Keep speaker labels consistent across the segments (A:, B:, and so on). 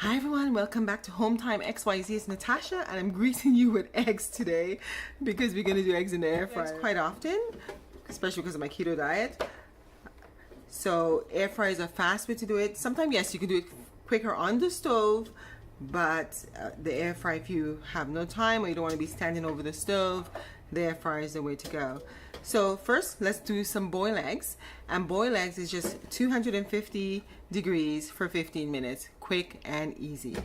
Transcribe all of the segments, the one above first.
A: Hi everyone, welcome back to Home Time XYZ. It's Natasha and I'm greeting you with eggs today because we're going to do eggs in the air fryer quite often, especially because of my keto diet. So air fryers are fast way to do it. Sometimes, yes, you can do it quicker on the stove, but the air fryer, if you have no time or you don't want to be standing over the stove, the air fryer is the way to go. So first, let's do some boiled eggs. And boiled eggs is just 250 degrees for 15 minutes. Quick and easy.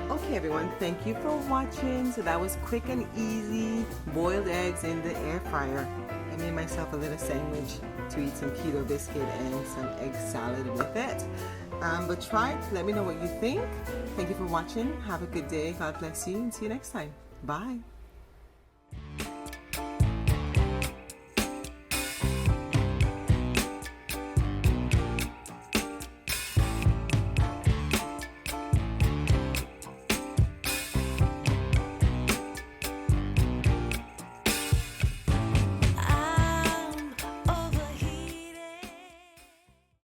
A: Okay everyone, thank you for watching. So that was quick and easy boiled eggs in the air fryer. I made myself a little sandwich to eat some keto biscuit and some egg salad with it. But try it, let me know what you think. Thank you for watching. Have a good day. God bless you and see you next time. Bye.